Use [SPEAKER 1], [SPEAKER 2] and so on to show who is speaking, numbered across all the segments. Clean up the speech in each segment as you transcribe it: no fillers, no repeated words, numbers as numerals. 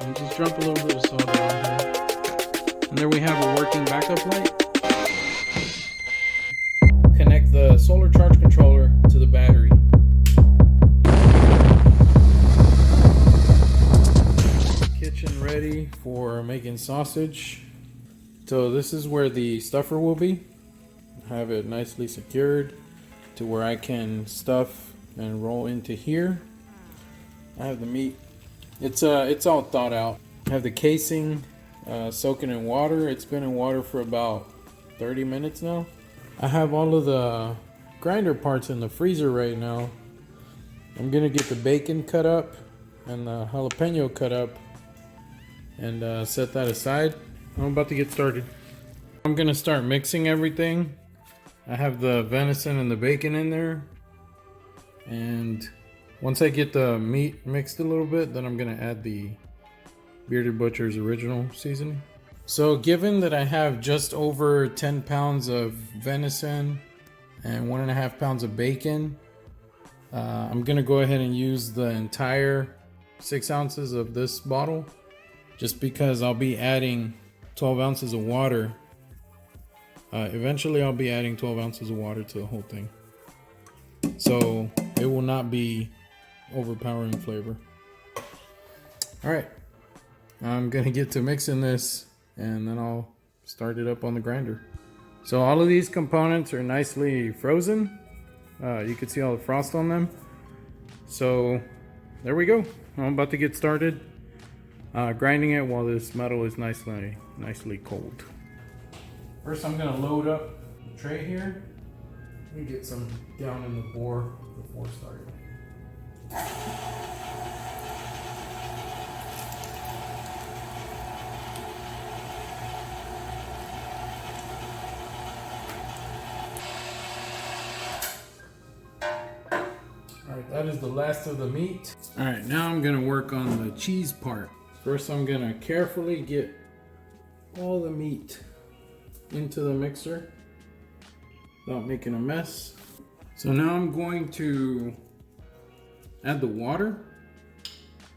[SPEAKER 1] And just drop a little bit of solder on here. And there we have a working backup light. Connect the solar charge controller to the battery. Kitchen ready for making sausage. So this is where the stuffer will be. Have it nicely secured to where I can stuff and roll into here. I have the meat. It's all thought out. I have the casing soaking in water. It's been in water for about 30 minutes now. I have all of the grinder parts in the freezer right now. I'm gonna get the bacon cut up and the jalapeno cut up and set that aside. I'm about to get started. I'm gonna start mixing everything. I have the venison and the bacon in there, and once I get the meat mixed a little bit, then I'm gonna add the Bearded Butcher's original seasoning. So given that I have just over 10 pounds of venison and 1.5 pounds of bacon, I'm gonna go ahead and use the entire 6 ounces of this bottle, just because I'll be adding 12 ounces of water. Eventually I'll be adding 12 ounces of water to the whole thing, so it will not be overpowering flavor. All right, I'm gonna get to mixing this and then I'll start it up on the grinder. So all of these components are nicely frozen. You can see all the frost on them. So there we go. I'm about to get started grinding it while this metal is nicely cold. First I'm gonna load up the tray here. Let me get some down in the bore before starting. Alright, that is the last of the meat. Alright, now I'm gonna work on the cheese part. First I'm gonna carefully get all the meat into the mixer without making a mess. So now I'm going to add the water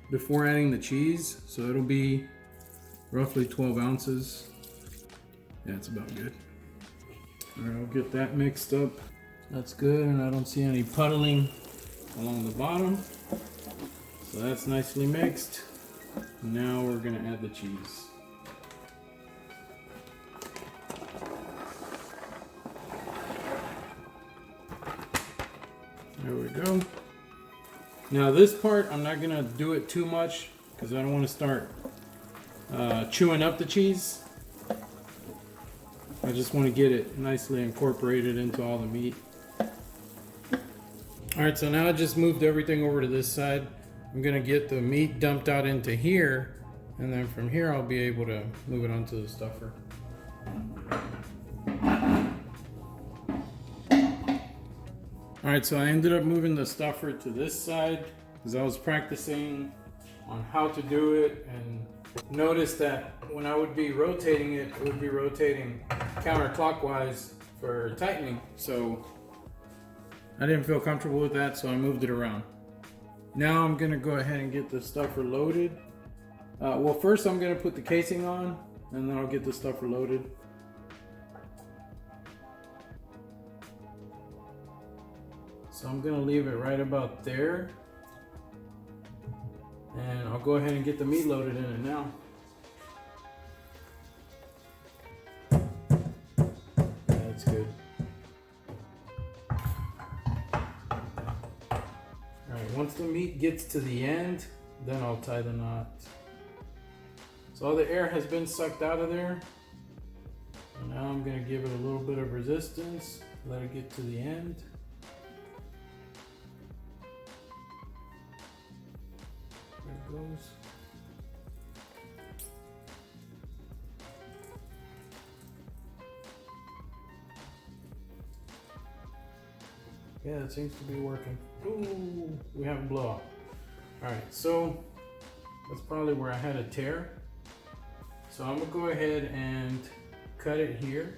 [SPEAKER 1] before adding the cheese. So it'll be roughly 12 ounces. Yeah, it's about good. All right, I'll get that mixed up. That's good, and I don't see any puddling along the bottom. So that's nicely mixed. Now we're gonna add the cheese. There we go. Now this part, I'm not gonna do it too much because I don't want to start chewing up the cheese. I just want to get it nicely incorporated into all the meat. Alright, so now I just moved everything over to this side. I'm gonna get the meat dumped out into here, and then from here I'll be able to move it onto the stuffer. Alright, so I ended up moving the stuffer to this side because I was practicing on how to do it, and noticed that when I would be rotating it, it would be rotating counterclockwise for tightening. So I didn't feel comfortable with that, so I moved it around. Now I'm gonna go ahead and get the stuffer loaded. Well, first I'm gonna put the casing on, and then I'll get the stuffer loaded. So I'm gonna leave it right about there, and I'll go ahead and get the meat loaded in it now. That's good. Alright, once the meat gets to the end, then I'll tie the knot. So all the air has been sucked out of there. And now I'm gonna give it a little bit of resistance, let it get to the end. There it goes. Yeah, it seems to be working. Ooh, we have a blowout. Alright, so that's probably where I had a tear. So I'm gonna go ahead and cut it here.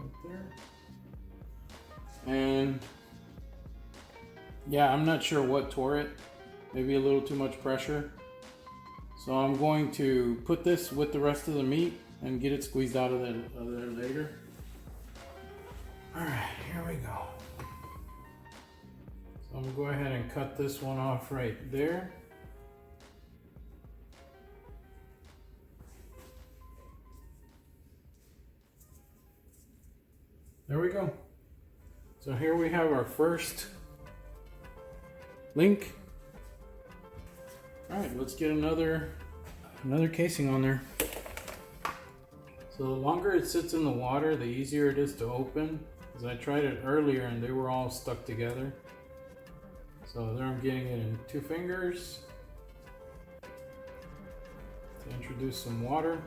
[SPEAKER 1] Right there. And yeah, I'm not sure what tore it. maybe a little too much pressure. So I'm going to put this with the rest of the meat and get it squeezed out of there later. All right, here we go. So I'm gonna go ahead and cut this one off right there. There we go. So here we have our first link. All right, let's get another casing on there. So the longer it sits in the water, the easier it is to open. Because I tried it earlier and they were all stuck together. So there I'm getting it in 2 fingers. To introduce some water.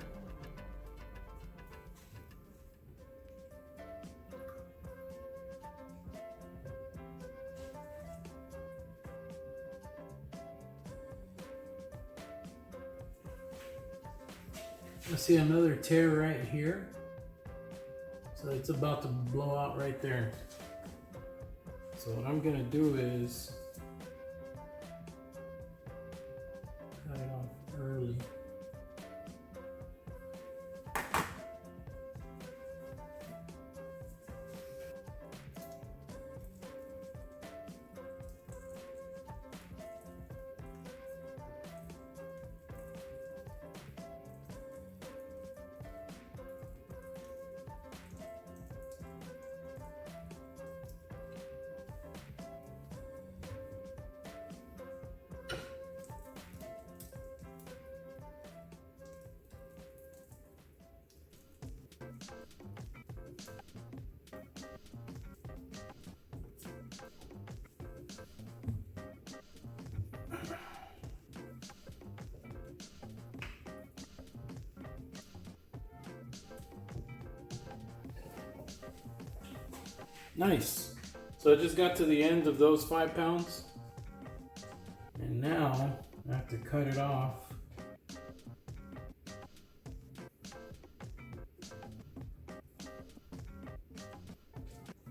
[SPEAKER 1] I see another tear right here. So it's about to blow out right there. So what I'm gonna do is cut it off early. Nice. So I just got to the end of those 5 pounds. And now I have to cut it off.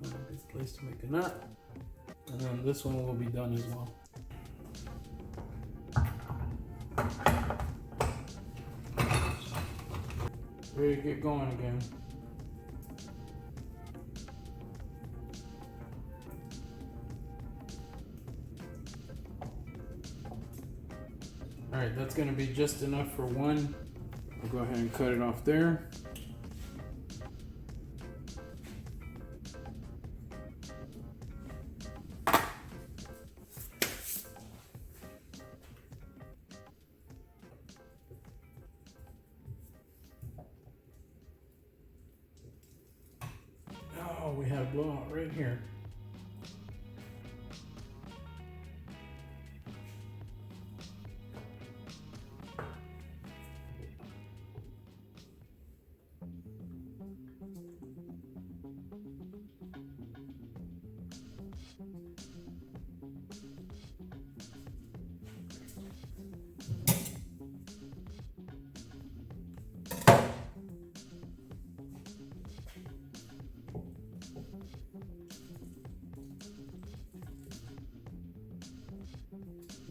[SPEAKER 1] Find a good place to make a knot. And then this one will be done as well. Ready to get going again. Alright, that's going to be just enough for one. I'll go ahead and cut it off there. Oh, we had a blowout right here.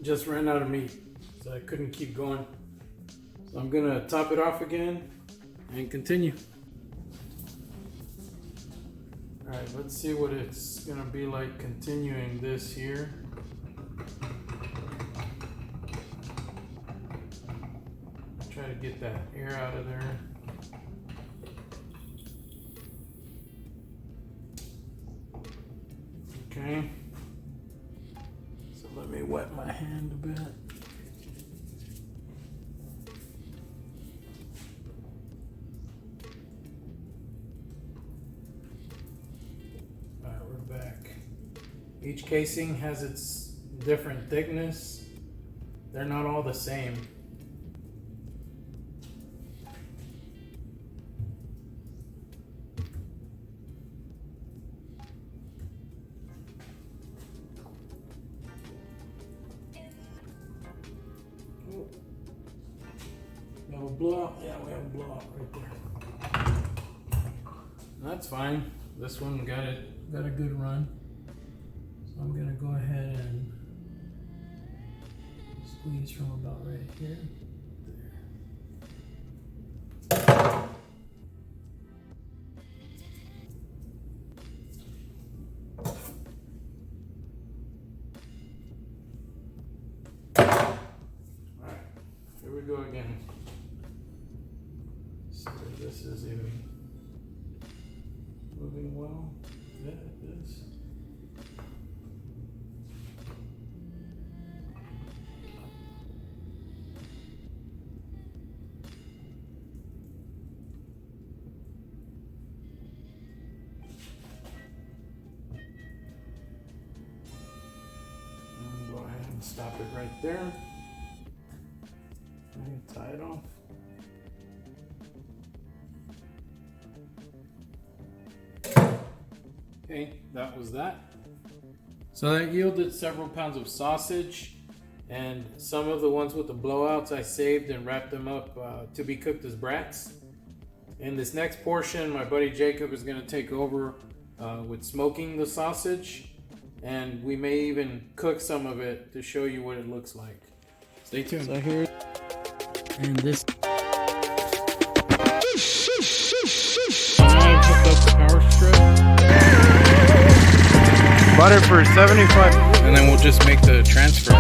[SPEAKER 1] Just ran out of meat, so I couldn't keep going. So I'm gonna top it off again and continue. All right, let's see what it's gonna be like continuing this here. Try to get that air out of there. Okay. Let me wet my hand a bit. All right, we're back. Each casing has its different thickness. They're not all the same. We have a blowout. Yeah, we have a blowout right there. That's fine. This one got a good run. So I'm gonna go ahead and squeeze from about right here. Alright, here we go again. So this is even moving well. Yeah, it is. Go ahead and stop it right there. And tie it off. Okay, that was that. So that yielded several pounds of sausage, and some of the ones with the blowouts I saved and wrapped them up to be cooked as brats. In this next portion, my buddy Jacob is going to take over with smoking the sausage, and we may even cook some of it to show you what it looks like. Stay tuned. So here, and this. I hooked up the power strip. Bought it for $75, and then we'll just make the transfer.